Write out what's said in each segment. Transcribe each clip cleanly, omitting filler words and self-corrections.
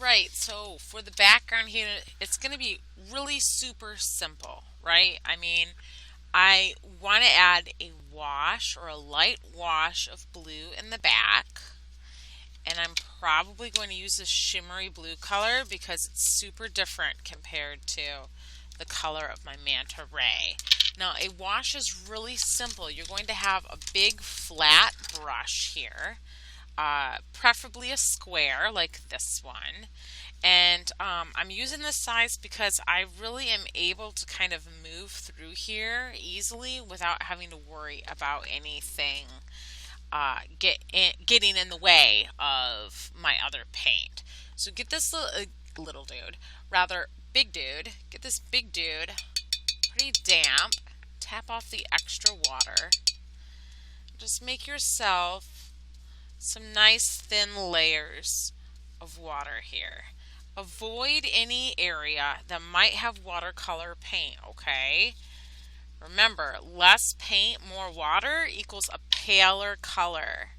Alright, so for the background here, it's going to be really super simple, right? I want to add a wash or a light wash of blue in the back. And I'm probably going to use this shimmery blue color because it's super different compared to the color of my Manta Ray. Now, a wash is really simple. You're going to have a big flat brush here, preferably a square like this one. And I'm using this size because I really am able to kind of move through here easily without having to worry about anything getting in the way of my other paint. So get this little dude, rather big dude, get this big dude pretty damp, tap off the extra water, just make yourself some nice thin layers of water here. Avoid any area that might have watercolor paint, okay? Remember, less paint, more water equals a paler color.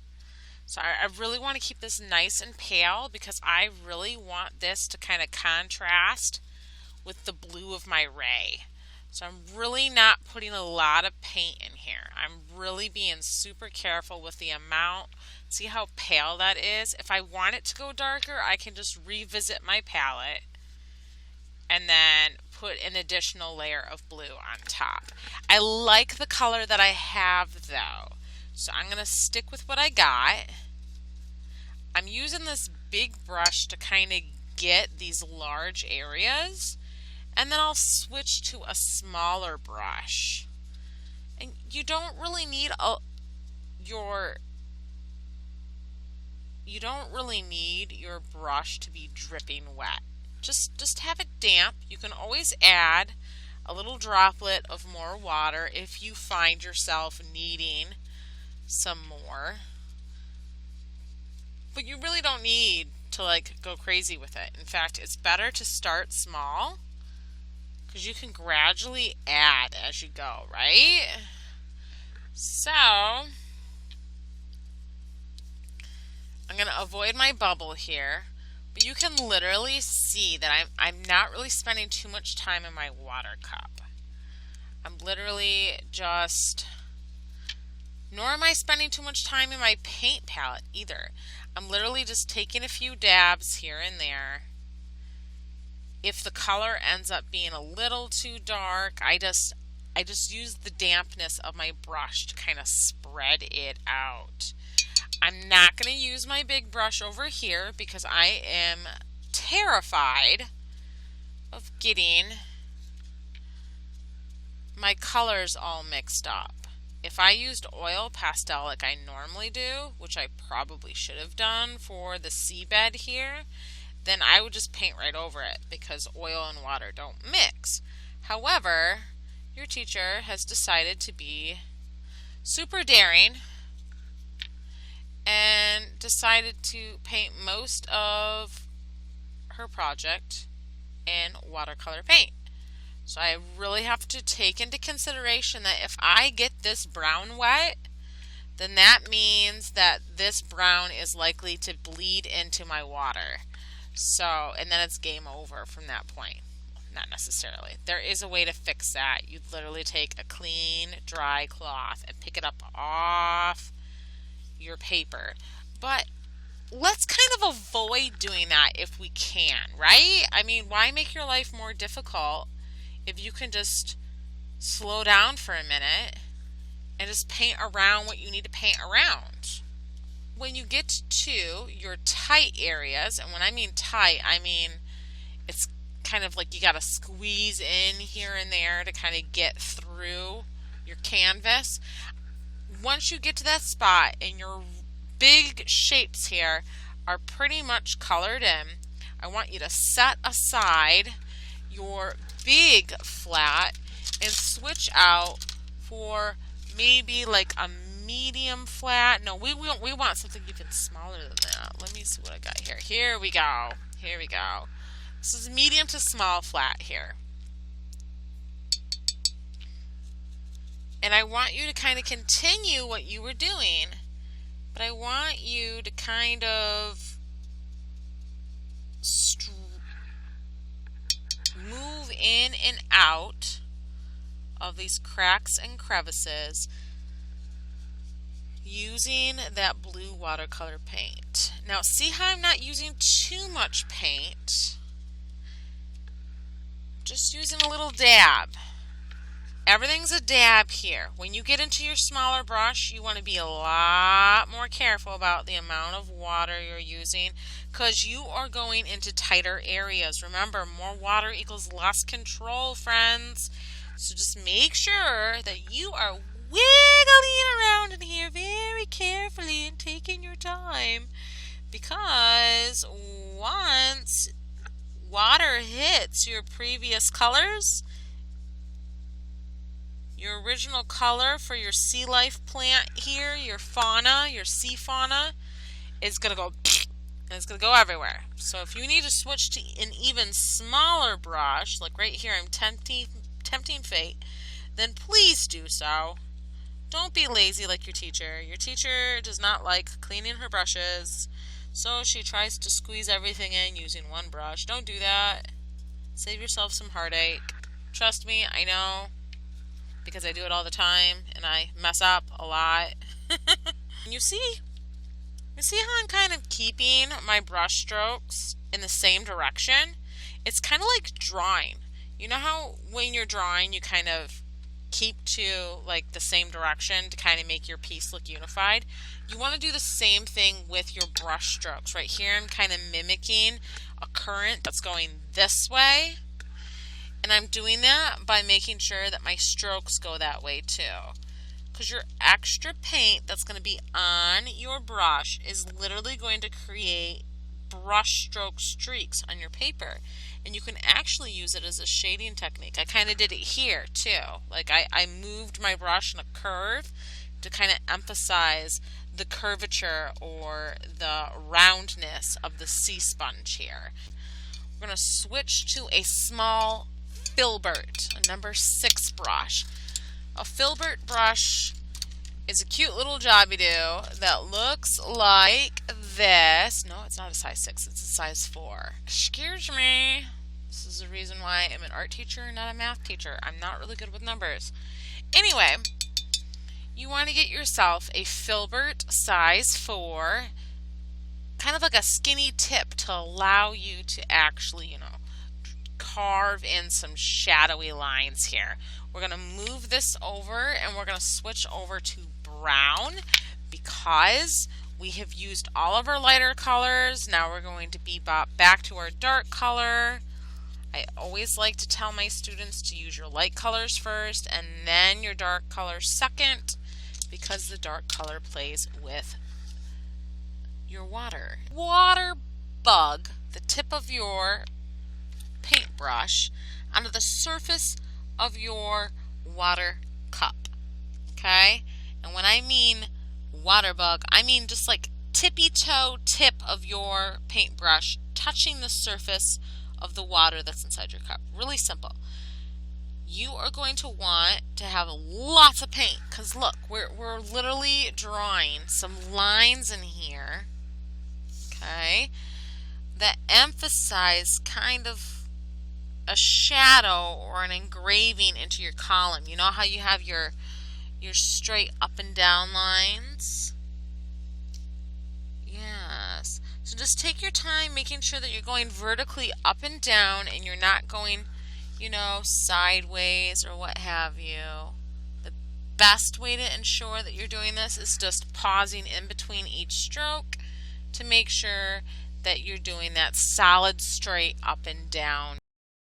So I really want to keep this nice and pale because I really want this to kind of contrast with the blue of my ray. So I'm really not putting a lot of paint in here. I'm really being super careful with the amount. See how pale that is? If I want it to go darker, I can just revisit my palette and then put an additional layer of blue on top. I like the color that I have though, so I'm going to stick with what I got. I'm using this big brush to kind of get these large areas, and then I'll switch to a smaller brush. And you don't really need your brush to be dripping wet. Just have it damp. You can always add a little droplet of more water if you find yourself needing some more. But you really don't need to go crazy with it. In fact, it's better to start small because you can gradually add as you go, right? So I'm going to avoid my bubble here. But you can literally see that I'm not really spending too much time in my water cup. I'm literally nor am I spending too much time in my paint palette either. I'm literally just taking a few dabs here and there. If the color ends up being a little too dark, I just use the dampness of my brush to kind of spread it out. I'm not going to use my big brush over here because I am terrified of getting my colors all mixed up. If I used oil pastel like I normally do, which I probably should have done for the seabed here, then I would just paint right over it because oil and water don't mix. However, your teacher has decided to be super daring and decided to paint most of her project in watercolor paint. So I really have to take into consideration that if I get this brown wet, then that means that this brown is likely to bleed into my water. So, and then it's game over from that point. Not necessarily. There is a way to fix that. You literally take a clean, dry cloth and pick it up off your paper. But let's kind of avoid doing that if we can, right? Why make your life more difficult if you can just slow down for a minute and just paint around what you need to paint around? When you get to your tight areas, and when I mean tight, it's kind of like you got to squeeze in here and there to kind of get through your canvas. Once you get to that spot and your big shapes here are pretty much colored in, I want you to set aside your big flat and switch out for maybe like a medium flat. No, we want something even smaller than that. Let me see what I got here. Here we go. Here we go. This is medium to small flat here. And I want you to kind of continue what you were doing, but I want you to kind of in and out of these cracks and crevices using that blue watercolor paint. Now see how I'm not using too much paint, just using a little dab. Everything's a dab here. When you get into your smaller brush, you want to be a lot more careful about the amount of water you're using because you are going into tighter areas. Remember, more water equals less control, friends. So just make sure that you are wiggling around in here very carefully and taking your time, because once water hits your previous colors, your original color for your sea life plant here, your fauna, your sea fauna, is going to go and it's going to go everywhere. So if you need to switch to an even smaller brush, like right here I'm tempting fate, then please do so. Don't be lazy like your teacher. Your teacher does not like cleaning her brushes, so she tries to squeeze everything in using one brush. Don't do that. Save yourself some heartache. Trust me, I know, because I do it all the time and I mess up a lot. You see how I'm kind of keeping my brush strokes in the same direction? It's kind of like drawing. You know how when you're drawing you kind of keep to like the same direction to kind of make your piece look unified? You want to do the same thing with your brush strokes. Right here I'm kind of mimicking a current that's going this way, and I'm doing that by making sure that my strokes go that way too. Because your extra paint that's going to be on your brush is literally going to create brush stroke streaks on your paper. And you can actually use it as a shading technique. I kind of did it here too. Like I moved my brush in a curve to kind of emphasize the curvature or the roundness of the sea sponge here. We're going to switch to a small filbert, a number 6 brush. A filbert brush is a cute little jobby-do that looks like this. No, it's not a size 6, it's a size 4. Excuse me. This is the reason why I'm an art teacher, not a math teacher. I'm not really good with numbers. Anyway, you want to get yourself a filbert size 4, kind of like a skinny tip to allow you to actually, carve in some shadowy lines here. We're going to move this over and we're going to switch over to brown because we have used all of our lighter colors. Now we're going to be back to our dark color. I always like to tell my students to use your light colors first and then your dark colors second, because the dark color plays with your water. Water bug the tip of your paintbrush onto the surface of your water cup. Okay? And when I mean water bug, I mean just like tippy toe tip of your paintbrush touching the surface of the water that's inside your cup. Really simple. You are going to want to have lots of paint because look, we're literally drawing some lines in here, okay, that emphasize kind of a shadow or an engraving into your column. You know how you have your straight up and down lines? Yes. So just take your time making sure that you're going vertically up and down and you're not going, sideways or what have you. The best way to ensure that you're doing this is just pausing in between each stroke to make sure that you're doing that solid straight up and down.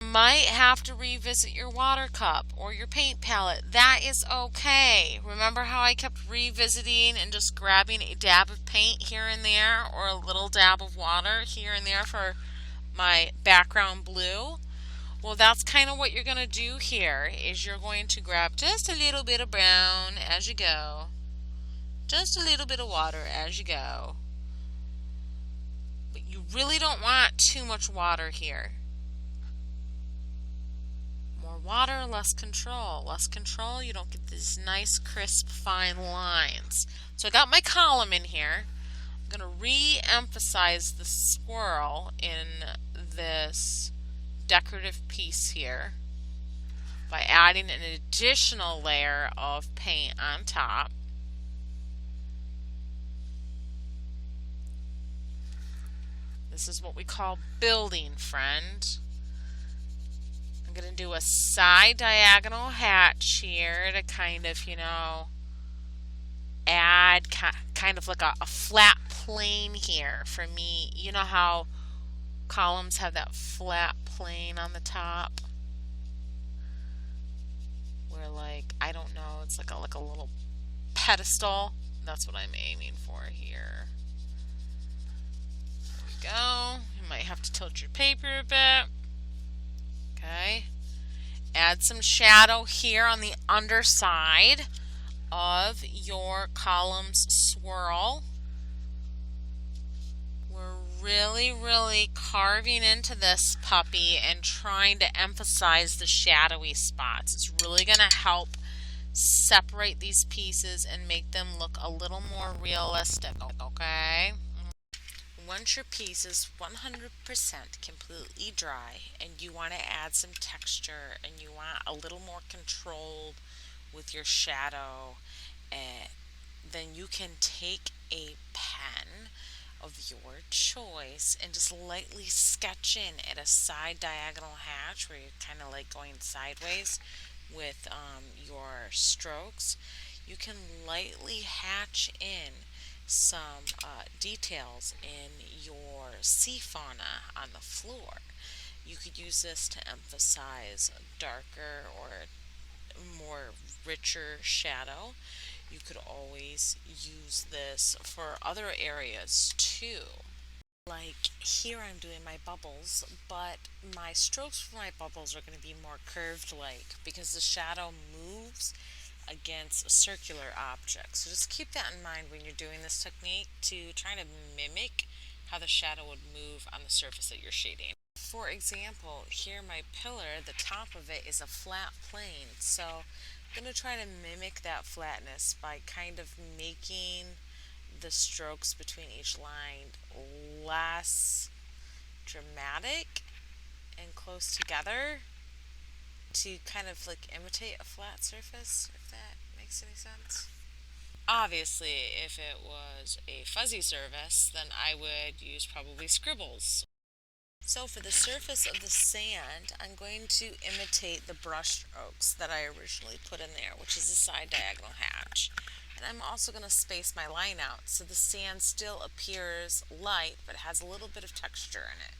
You might have to revisit your water cup or your paint palette. That is okay. Remember how I kept revisiting and just grabbing a dab of paint here and there or a little dab of water here and there for my background blue? Well, that's kind of what you're going to do here, is you're going to grab just a little bit of brown as you go. Just a little bit of water as you go. But you really don't want too much water here. More water, less control. Less control, you don't get these nice, crisp, fine lines. So I got my column in here. I'm going to re-emphasize the swirl in this decorative piece here. by adding an additional layer of paint on top. This is what we call building, friend. I'm going to do a side diagonal hatch here to kind of, add kind of like a flat plane here for me. You know how columns have that flat plane on the top? Where like, I don't know, it's like a little pedestal. That's what I'm aiming for here. There we go. You might have to tilt your paper a bit. Okay. Add some shadow here on the underside of your column's swirl. We're really carving into this puppy and trying to emphasize the shadowy spots. It's really going to help separate these pieces and make them look a little more realistic, okay? Once your piece is 100% completely dry and you want to add some texture and you want a little more control with your shadow, then you can take a pen of your choice and just lightly sketch in at a side diagonal hatch where you're kind of like going sideways with your strokes. You can lightly hatch in some details in your sea fauna on the floor. You could use this to emphasize darker or more richer shadow. You could always use this for other areas too. Like here I'm doing my bubbles, but my strokes for my bubbles are going to be more curved like because the shadow moves against a circular object. So just keep that in mind when you're doing this technique to try to mimic how the shadow would move on the surface that you're shading. For example, here my pillar, the top of it is a flat plane. So I'm going to try to mimic that flatness by kind of making the strokes between each line less dramatic and close together to kind of like imitate a flat surface, if that makes any sense. Obviously, if it was a fuzzy surface, then I would use probably scribbles. So for the surface of the sand, I'm going to imitate the brush strokes that I originally put in there, which is a side diagonal hatch. And I'm also going to space my line out so the sand still appears light but has a little bit of texture in it.